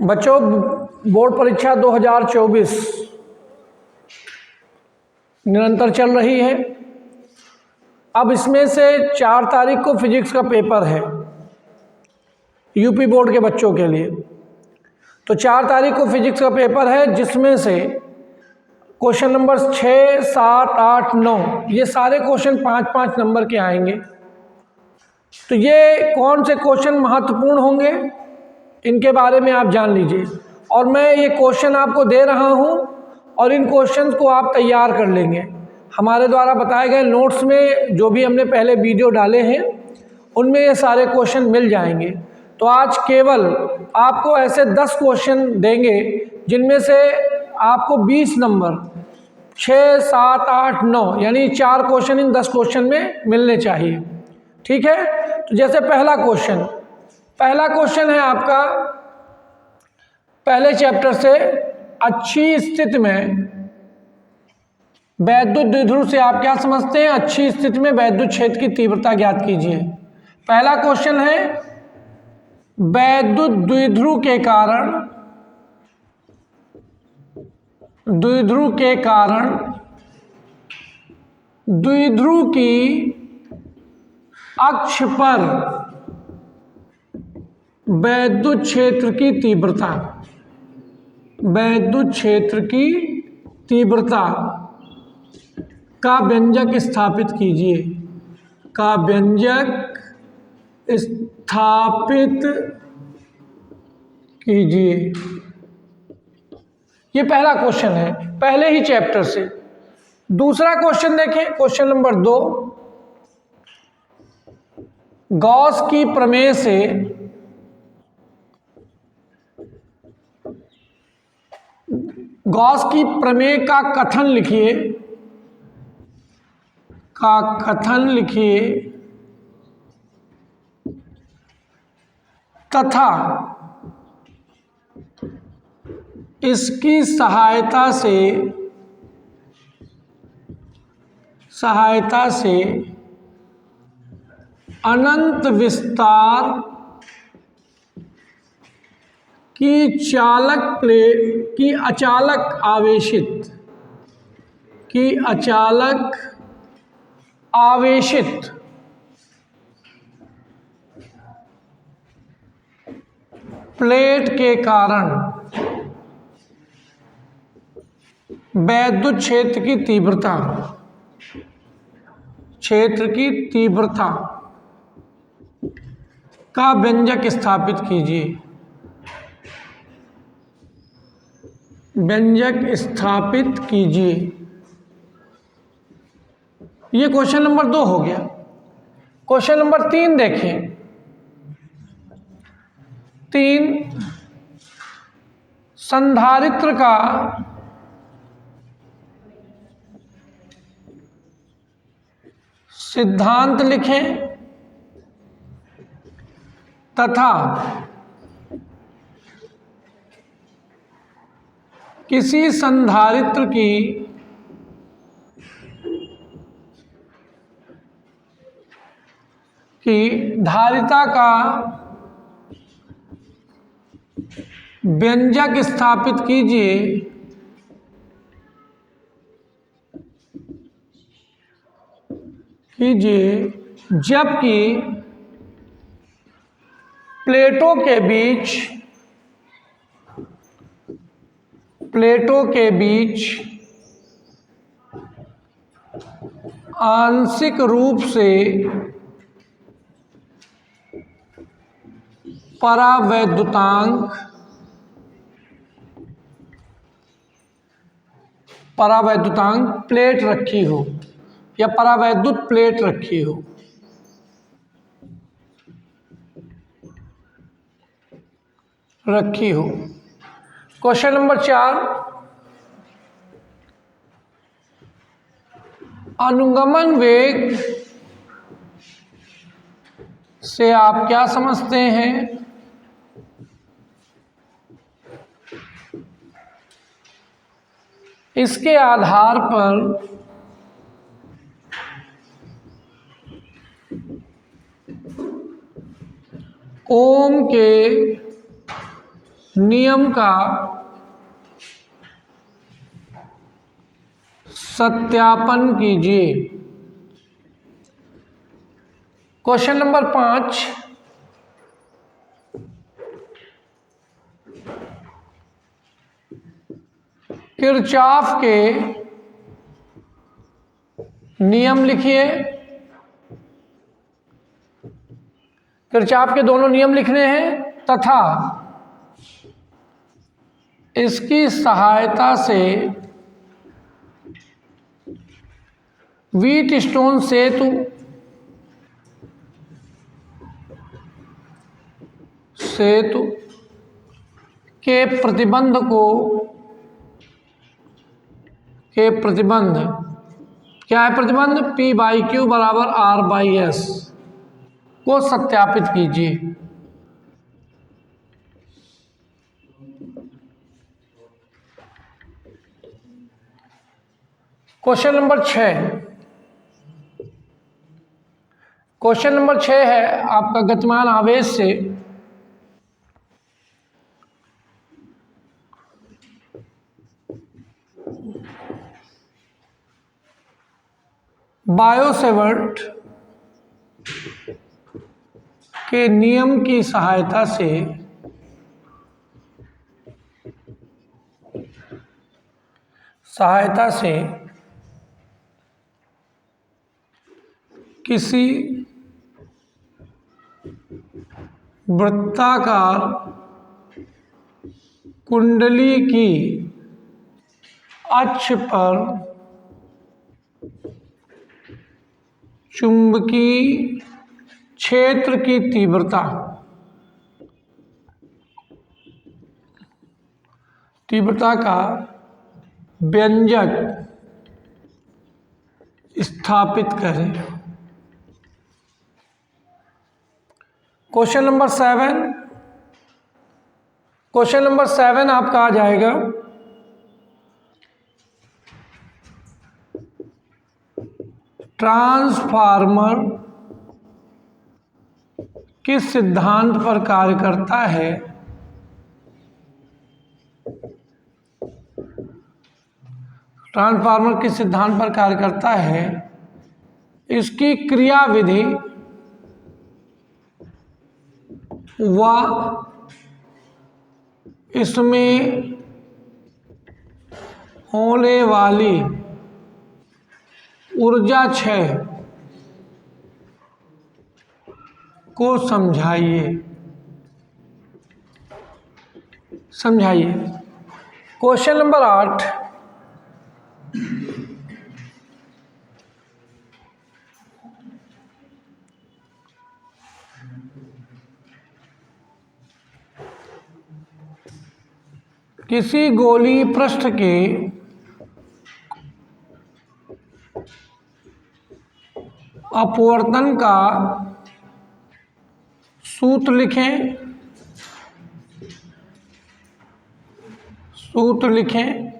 बच्चों, बोर्ड परीक्षा 2024 निरंतर चल रही है। अब इसमें से 4 तारीख को फिजिक्स का पेपर है यूपी बोर्ड के बच्चों के लिए। तो 4 तारीख को फिजिक्स का पेपर है, जिसमें से क्वेश्चन नंबर 6, 7, 8, 9 ये सारे क्वेश्चन 5-5 नंबर के आएंगे। तो ये कौन से क्वेश्चन महत्वपूर्ण होंगे, इनके बारे में आप जान लीजिए। और मैं ये क्वेश्चन आपको दे रहा हूँ और इन क्वेश्चन को आप तैयार कर लेंगे। हमारे द्वारा बताए गए नोट्स में जो भी हमने पहले वीडियो डाले हैं उनमें ये सारे क्वेश्चन मिल जाएंगे। तो आज केवल आपको ऐसे 10 क्वेश्चन देंगे जिनमें से आपको 20 नंबर 6, 7, 8, 9 यानी 4 क्वेश्चन इन 10 क्वेश्चन में मिलने चाहिए। ठीक है। तो जैसे पहला क्वेश्चन है आपका पहले चैप्टर से, अच्छी स्थिति में वैद्युत द्विध्रुव से आप क्या समझते हैं? अच्छी स्थिति में वैद्युत क्षेत्र की तीव्रता ज्ञात कीजिए। पहला क्वेश्चन है वैद्युत द्विध्रुव के कारण द्विध्रुव की अक्ष पर वैद्युत क्षेत्र की तीव्रता का व्यंजक स्थापित कीजिए। ये पहला क्वेश्चन है पहले ही चैप्टर से। दूसरा क्वेश्चन देखें, क्वेश्चन नंबर 2, गॉस की प्रमेय से गॉस की प्रमेय का कथन लिखिए तथा इसकी सहायता से अनंत विस्तार की अचालक आवेशित प्लेट के कारण वैद्युत क्षेत्र की तीव्रता का व्यंजक स्थापित कीजिए। ये क्वेश्चन नंबर 2 हो गया। क्वेश्चन नंबर 3 देखें। 3, संधारित्र का सिद्धांत लिखें तथा किसी संधारित्र की धारिता का व्यंजक स्थापित कीजिए जबकि प्लेटों के बीच आंशिक रूप से परावैद्युतांक प्लेट रखी हो या परावैद्युत प्लेट रखी हो। क्वेश्चन नंबर 4, अनुगमन वेग से आप क्या समझते हैं? इसके आधार पर ओम के नियम का सत्यापन कीजिए। क्वेश्चन नंबर 5, किरचॉफ के नियम लिखिए। किरचॉफ के दोनों नियम लिखने हैं तथा इसकी सहायता से व्हीटस्टोन सेतु के प्रतिबंध क्या है प्रतिबंध? P/Q बराबर R/S को सत्यापित कीजिए। क्वेश्चन नंबर 6, क्वेश्चन नंबर 6 है आपका गतिमान आवेश से बायो-सेवर्ट के नियम की सहायता से किसी वृत्ताकार कुंडली की अक्ष पर चुंबकीय क्षेत्र की तीव्रता का व्यंजक स्थापित करें। क्वेश्चन नंबर 7 आपका आ जाएगा ट्रांसफार्मर किस सिद्धांत पर कार्य करता है? ट्रांसफार्मर किस सिद्धांत पर कार्य करता है, इसकी क्रियाविधि व इसमें होने वाली ऊर्जा क्षय को समझाइए। क्वेश्चन नंबर 8, किसी गोलीय पृष्ठ के अपवर्तन का सूत्र लिखें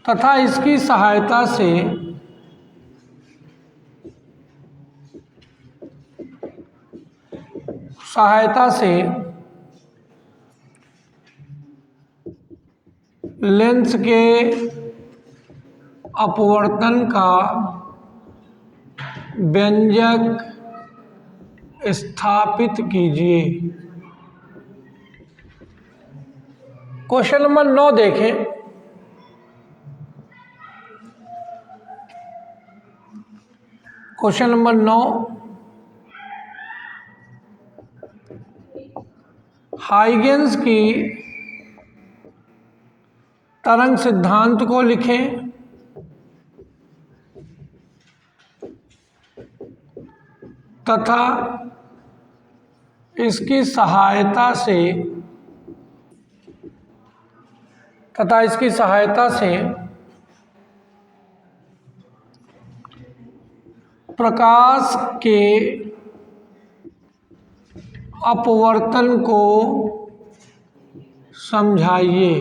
तथा इसकी सहायता से लेंस के अपवर्तन का व्यंजक स्थापित कीजिए। क्वेश्चन नंबर 9 देखें। क्वेश्चन नंबर 9, हाइगेंस की तरंग सिद्धांत को लिखें तथा इसकी सहायता से प्रकाश के अपवर्तन को समझाइए।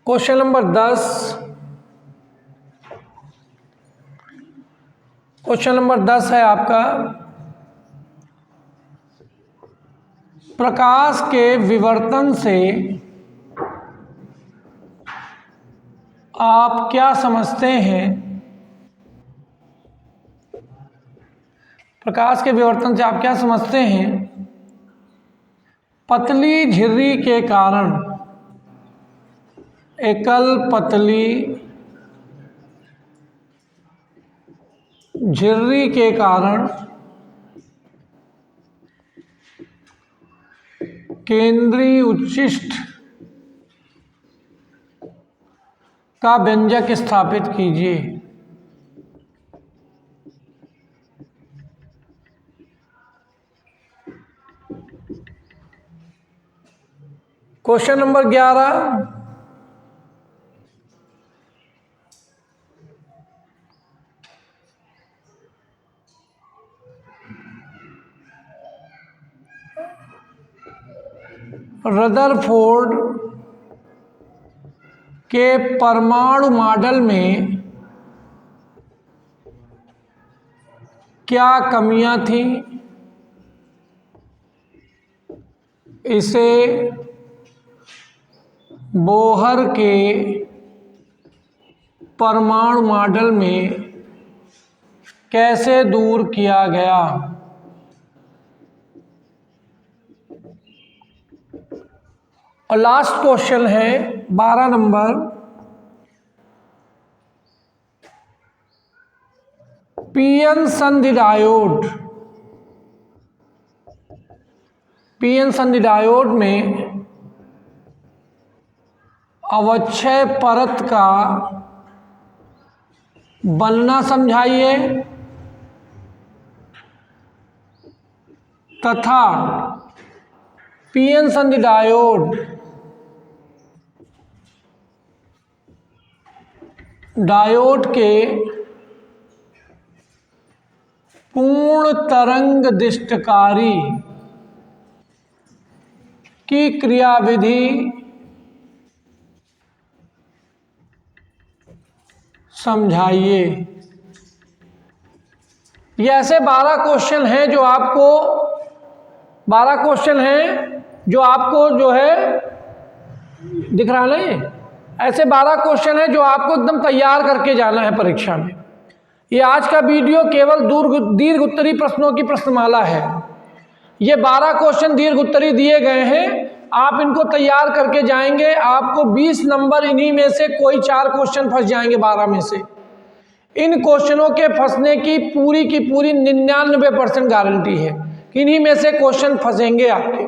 क्वेश्चन नंबर 10, है आपका प्रकाश के विवर्तन से आप क्या समझते हैं? प्रकाश के विवर्तन से आप क्या समझते हैं? पतली झिर्री के कारण, एकल पतली झिर्री के कारण केंद्रीय उच्चिष्ट का व्यंजक स्थापित कीजिए। क्वेश्चन नंबर 11, रदरफोर्ड के परमाणु मॉडल में क्या कमियां थीं? इसे बोहर के परमाणु मॉडल में कैसे दूर किया गया? और लास्ट क्वेश्चन है 12 नंबर, पीएन संधि डायोड, पीएन संधि डायोड में अवक्षय परत का बनना समझाइए तथा पीएन संधि डायोड के पूर्ण तरंग दिष्टकारी की क्रियाविधि समझाइए। ये ऐसे 12 क्वेश्चन हैं जो आपको 12 क्वेश्चन हैं जो आपको जो है दिख रहा नहीं, ऐसे 12 क्वेश्चन हैं जो आपको एकदम तैयार करके जाना है परीक्षा में। ये आज का वीडियो केवल दीर्घ उत्तरी प्रश्नों की प्रश्नमाला है। ये 12 क्वेश्चन दीर्घ उत्तरी दिए गए हैं, आप इनको तैयार करके जाएंगे, आपको 20 नंबर इन्हीं में से कोई 4 क्वेश्चन फंस जाएंगे 12 में से। इन क्वेश्चनों के फंसने की पूरी 99% गारंटी है कि इन्हीं में से क्वेश्चन फंसेंगे आपके।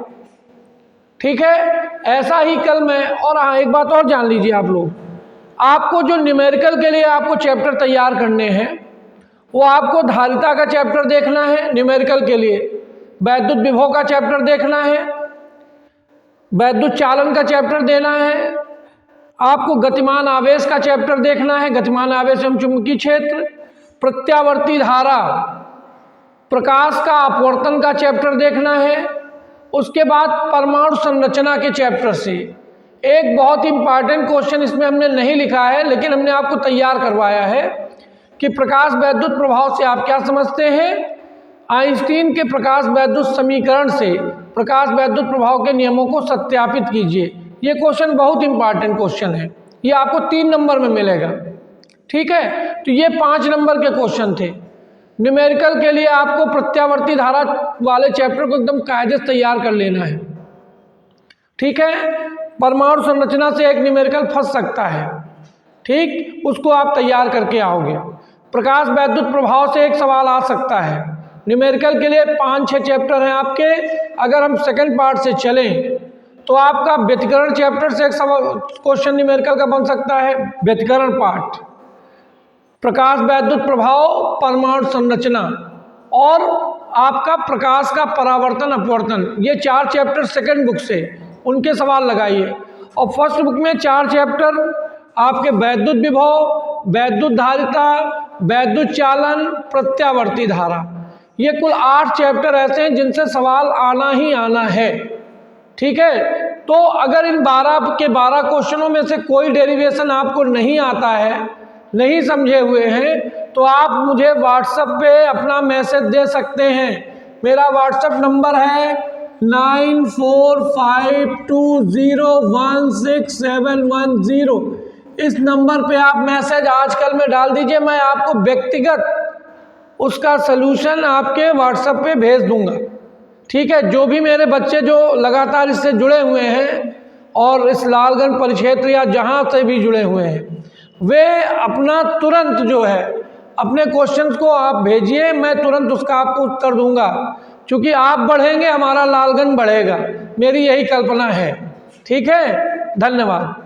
ठीक है, ऐसा ही कल मैं, और हाँ एक बात और जान लीजिए आप लोग, आपको जो न्यूमेरिकल के लिए आपको चैप्टर तैयार करने हैं वो आपको धारिता का चैप्टर देखना है, न्यूमेरिकल के लिए वैद्युत विभव का चैप्टर देखना है, वैद्युत चालन का चैप्टर देना है, आपको गतिमान आवेश का चैप्टर देखना है, गतिमान आवेश एवं चुंबकीय क्षेत्र, प्रत्यावर्ती धारा, प्रकाश का अपवर्तन का चैप्टर देखना है। उसके बाद परमाणु संरचना के चैप्टर से एक बहुत इंपॉर्टेंट क्वेश्चन इसमें हमने नहीं लिखा है लेकिन हमने आपको तैयार करवाया है कि प्रकाश वैद्युत प्रभाव से आप क्या समझते हैं। आइंस्टीन के प्रकाश वैद्युत समीकरण से प्रकाश वैद्युत प्रभाव के नियमों को सत्यापित कीजिए। ये क्वेश्चन बहुत इंपॉर्टेंट क्वेश्चन है, ये आपको 3 नंबर में मिलेगा। ठीक है, तो ये 5 नंबर के क्वेश्चन थे। न्यूमेरिकल के लिए आपको प्रत्यावर्ती धारा वाले चैप्टर को एकदम कायदे से तैयार कर लेना है। ठीक है, परमाणु संरचना से एक न्यूमेरिकल फंस सकता है, ठीक, उसको आप तैयार करके आओगे। प्रकाश वैद्युत प्रभाव से एक सवाल आ सकता है। न्यूमेरिकल के लिए 5-6 चैप्टर हैं आपके। अगर हम सेकंड पार्ट से चलें तो आपका व्यतिकरण चैप्टर से एक सवाल क्वेश्चन न्यूमेरिकल का बन सकता है, व्यतिकरण पार्ट, प्रकाश वैद्युत प्रभाव, परमाणु संरचना और आपका प्रकाश का परावर्तन अपवर्तन, ये 4 चैप्टर सेकंड बुक से, उनके सवाल लगाइए। और फर्स्ट बुक में 4 चैप्टर आपके वैद्युत विभव, वैद्युत धारिता, वैद्युत चालन, प्रत्यावर्ती धारा, ये कुल 8 चैप्टर ऐसे हैं जिनसे सवाल आना ही आना है। ठीक है, तो अगर इन 12 के 12 क्वेश्चनों में से कोई डेरिवेशन आपको नहीं आता है, नहीं समझे हुए हैं, तो आप मुझे व्हाट्सएप पे अपना मैसेज दे सकते हैं। मेरा व्हाट्सएप नंबर है 9452016710। इस नंबर पे आप मैसेज आजकल में डाल दीजिए, मैं आपको व्यक्तिगत उसका सलूशन आपके व्हाट्सएप पे भेज दूंगा। ठीक है, जो भी मेरे बच्चे जो लगातार इससे जुड़े हुए हैं और इस लालगंज परिक्षेत्र या जहाँ से भी जुड़े हुए हैं, वे अपना तुरंत जो है अपने क्वेश्चंस को आप भेजिए, मैं तुरंत उसका आपको उत्तर दूंगा। क्योंकि आप बढ़ेंगे, हमारा लालगंज बढ़ेगा, मेरी यही कल्पना है। ठीक है, धन्यवाद।